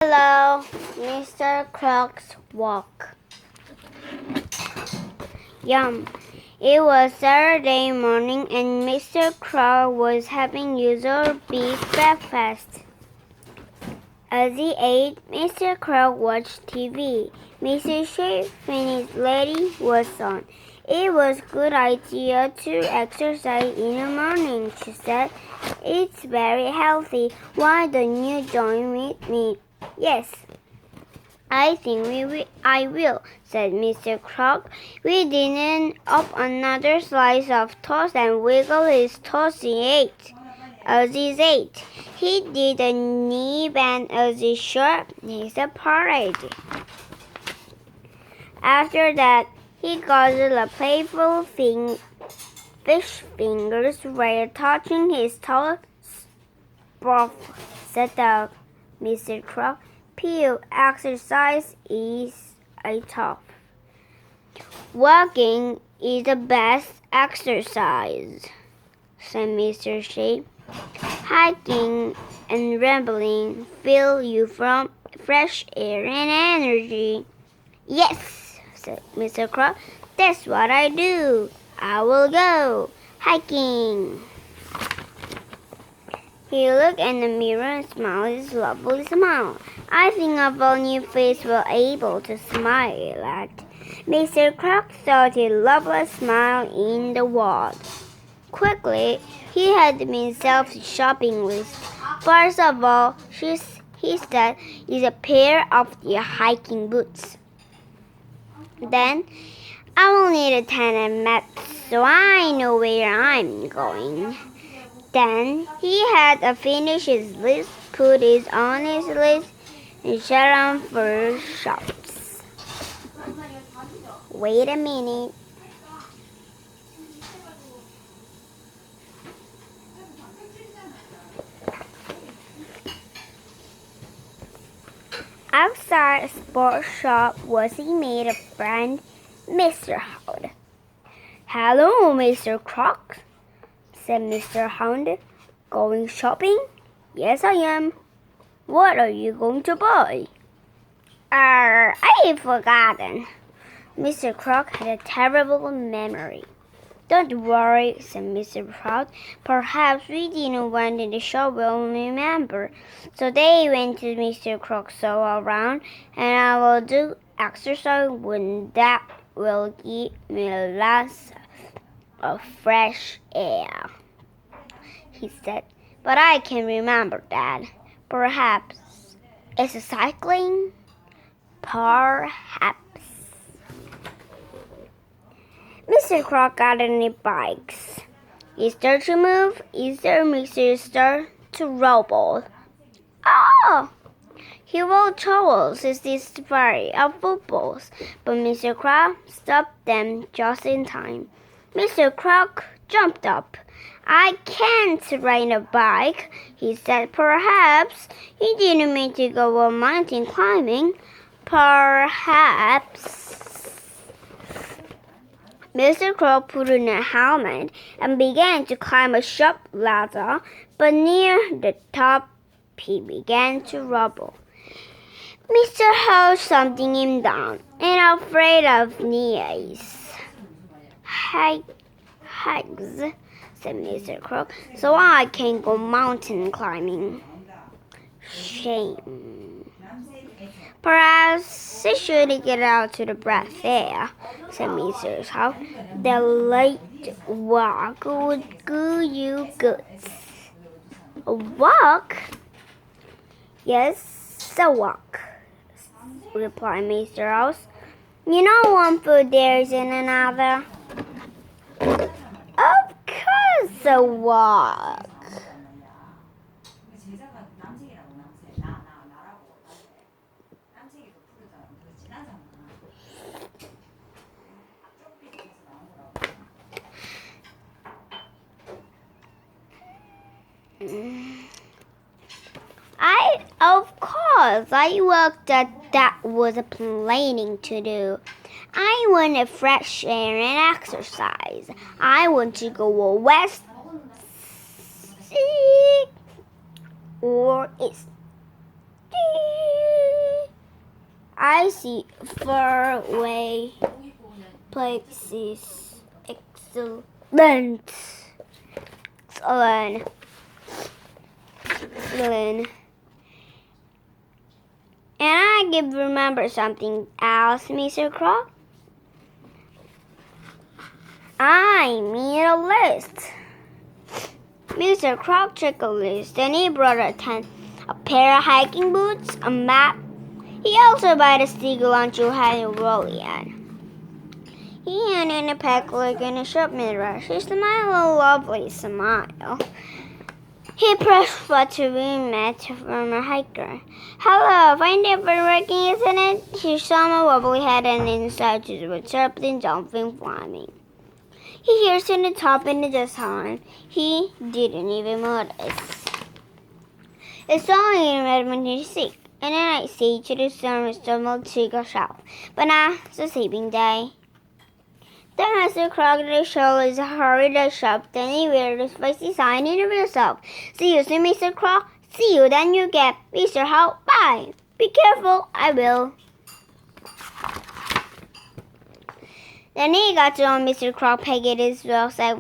Hello, Mr. Croc's walk. Yum. It was Saturday morning and Mr. Croc was having usual big breakfast. As he ate, Mr. Croc watched TV. Mrs. Sheep finished lady was on. It was a good idea to exercise in the morning, she said. It's very healthy. Why don't you join with me? Yes, I think I will, said Mr. Croc. We didn't up another slice of toast and wiggled his toes he ate. As he ate, he did a knee bend as he showed his parade. After that, he guzzled a playful fish fingers while touching his toes. Broth, said Mr. Croc. Pure exercise is a tough. Walking is the best exercise, said Mr. Sheep. Hiking and rambling fill you from fresh air and energy. Yes, said Mr. Croc. That's what I do. I will go hiking. He looked in the mirror and smiled his lovely smile. I think I've only face was able to smile at. Mr. Croc thought a lovely smile in the world. Quickly, he had himself a shopping list. First of all, he said, is a pair of the hiking boots. Then, I will need a tent and map so I know where I'm going. Then he had finished his list, put it on his list, and shut on for shops. Wait a minute. Outside a sports shop was he made a friend, Mr. Hound. Hello, Mr. Croc, said Mr. Hound. Going shopping? Yes, I am. What are you going to buy? I've forgotten. Mr. Croc had a terrible memory. Don't worry, said Mr. Croc. Perhaps we didn't went in the shop will remember. So they went to Mr. Croc so around, and I will do exercise when that will give me lots of fresh air, he said. But I can remember that. Perhaps it's cycling? Perhaps. Mr. Croc got any bikes. Easter to move, Easter makes Easter to roll. Oh! He rolled towels as this party of footballs, but Mr. Croc stopped them just in time. Mr. Croc jumped up. I can't ride a bike, he said. Perhaps he didn't mean to go on mountain climbing. Perhaps. Mr. Croc put on a helmet and began to climb a shop ladder, but near the top he began to wobble. Mr. held something him down, and afraid of knees. Hikes, said Mr. Croc, so I can go mountain climbing. Shame. Perhaps I should get out to the breath air, said Mr. Croc. The light walk would do you good. A walk? Yes, a walk, replied Mr. House. You know one foot there is in another. Of course, a walk. I worked that was a planning to do. I want a fresh air and exercise. I want to go west or east. I see far away places. Excellent. Excellent. Excellent. And I can remember something else, Mr. Croc. I made a list. Mr. Croc took a list and he brought a tent, a pair of hiking boots, a map. He also bought a stick lunch to have a rolly on. He handed a pack like in a shop mirror. She smiled a lovely smile. He pressed button we met from a hiker. Hello, find it for working, isn't it? She saw a wobbly head and inside she was something jumping, flying. He hears to the top in the dust horn. He didn't even notice. It's only in Redmond he's sick, and then I say to the sun stumbled to go south. But now it's a sleeping day. Then Mr. Croc the show is hurried to shop, then he wears a spicy sign in himself. See you soon, Mr. Croc. See you then you get Mr. How. Bye. Be careful, I will. Then he got to Mr. Croc packed his rucksack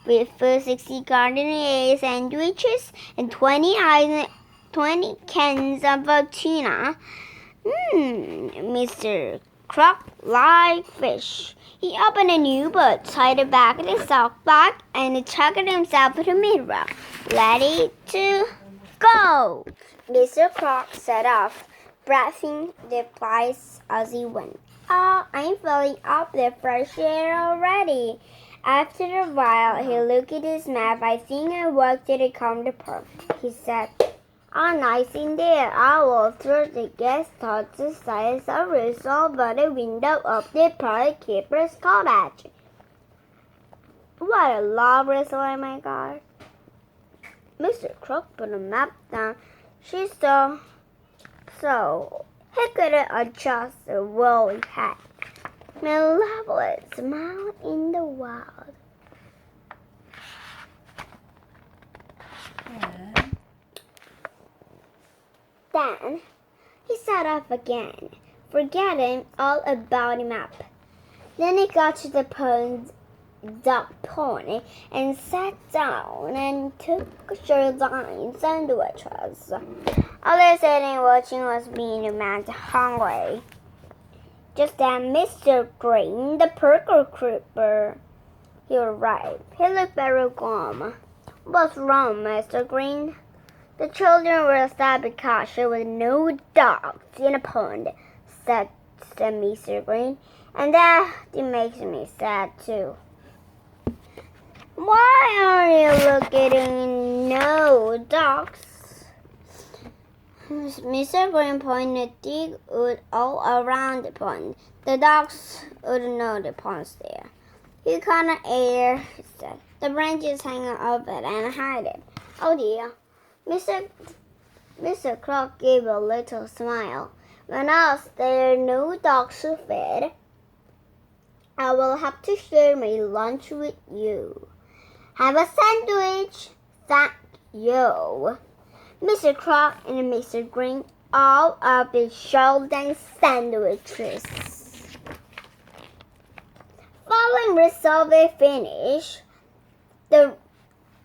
with 60 garden egg sandwiches and 20 cans of tuna. Mr. Croc liked fish. He opened a new book, tied it back in his sock bag, and chucked himself to the mirror, ready to go. Mr. Croc set off, breathing the flies as he went. Oh, I'm feeling up the fresh air already. After a while, he looked at his map. I think I walked to the counter park, he said. Oh, nice in there. I will throw the guest thoughts the size of result by the window of the park keeper's cottage. What a lovely story, my God. Mr. Croc put the map down. She saw so he couldn't adjust the woolly hat. My lovely smile in the wild. Then he set off again, forgetting all about the map. Then he got to the duck pony and sat down and took sardine sandwiches. All they sitting watching was being a man hungry. Just then Mr. Green, the Perker Creeper, he arrived. He looked very glum. What's wrong, Mr. Green? The children were sad because there were no dogs in the pond, said Mr. Green, and that makes me sad too. Why are you looking at no dogs? Mr. Green pointed dig wood all around the pond. The dogs wouldn't know the pond's there. You can't air, he said. The branches hang over it and hide it. Oh dear. Mr. Croc gave a little smile. When else there are no dogs to feed, I will have to share my lunch with you. Have a sandwich. Thank you. Mr. Croc and Mr. Green all of the golden sandwiches. Following resolve finish, the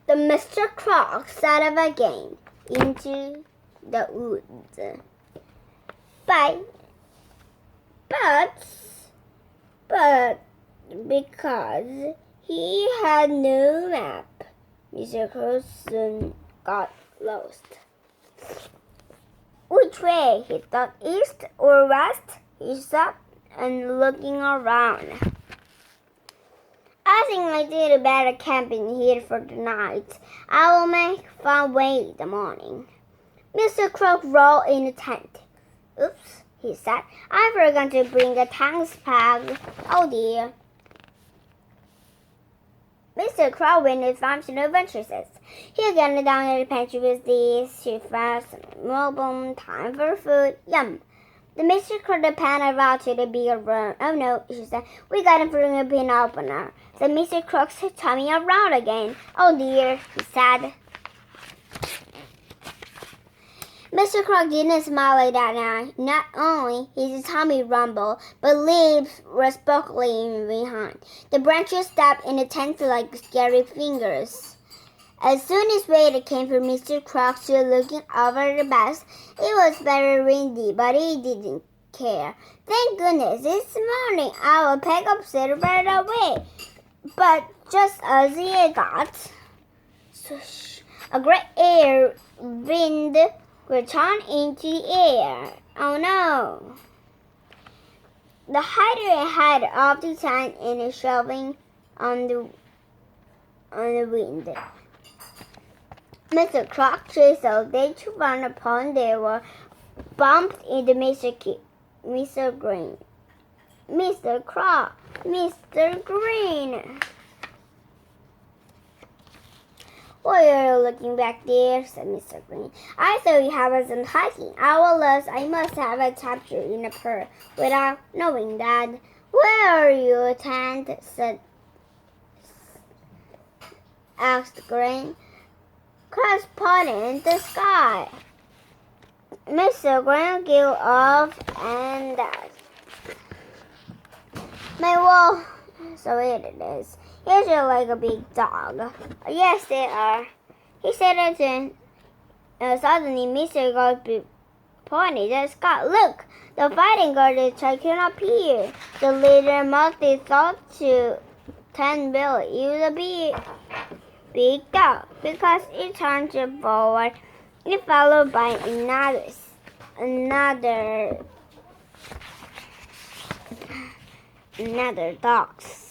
Mr. Croc set off again into the woods. But because he had no map, Mr. Croc soon got lost. Which way? He thought, east or west? He stopped and looking around. I think I did a better camping here for the night. I will make fun way in the morning. Mr. Croc rolled in the tent. Oops, he said. I forgot to bring a tank bag. Oh dear. Mr. Croc went his farms and adventures. He got down to the pantry with these. She fast mobile time for food. Yum. The Mr. Croc the pan around to the bigger room. Oh no, she said. We got him from a pin opener. So Mr. Croc's tummy around again. Oh dear, he said. Mr. Croc didn't smile like that now. Not only his tummy rumbled, but leaves were sparkling behind. The branches stabbed in the tent like scary fingers. As soon as Vader came for Mr. Croc stood looking over the bus. It was very windy, but he didn't care. Thank goodness, this morning I will pick up Silver right away. But just as he got a great air wind returned into the air. Oh no! The hider had off the tent and shoving on the wind. Mr. Croc chiselled they to run upon they were bumped into Mr. Green. Mr. Croc, Mr. Green. Why are you looking back there? Said Mr. Green. I thought you had some hiking. Alas, I must have a chapter in a pearl without knowing that. Where are you, tent? Asked Green. Corresponding the sky. Mr. Green gave off and died. My wall, so it is. Yours are like a big dog. Yes, they are. He said it and suddenly Mr. Gold pointed at Scott. Look, the fighting guard is taking up here. The leader must be thought to 10 Billy. He was a big dog because it turned forward. It followed by another dogs.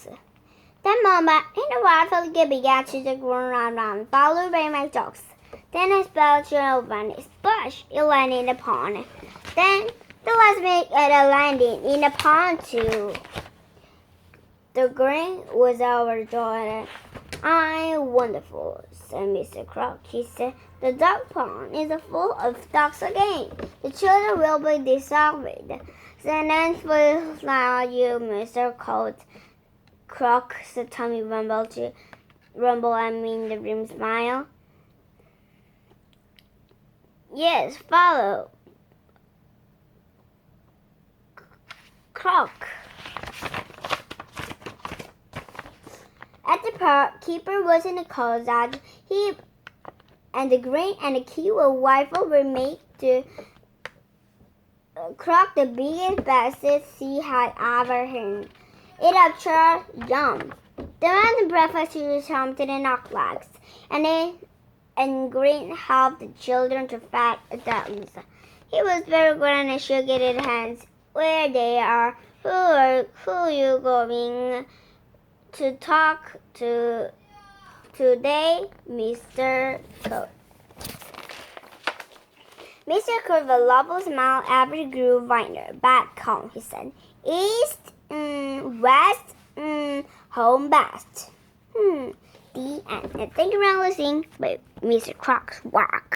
That moment, in the water, they began to run around, followed by my dogs. Then a spell turned over and splash, it landed in the pond. Then the last make at a landing in the pond too. The Green was overjoyed. I'm wonderful, said Mr. Croc. He said, the dog pond is full of ducks again. The children will be dissolved. Sentence will allow you, Mr. Croc, said Tommy Rumble to Rumble and mean the room smile. Yes, follow. Croc. At the park, Keeper was in the closet. He and the Green and the Kiwi rifle were made to Croc the biggest basket he had ever heard. It had charred yum. The man breakfast was home to the knockbacks, and Green helped the children to fat dogs. He was very grand and shook his hands. Where they are, who you going to talk to today, Mr. Coat? Mr. Coat with a lovely smile ever grew wider. Back home, he said. East, west, home best. The end. And thank you for listening by Mr. Croc's Walk.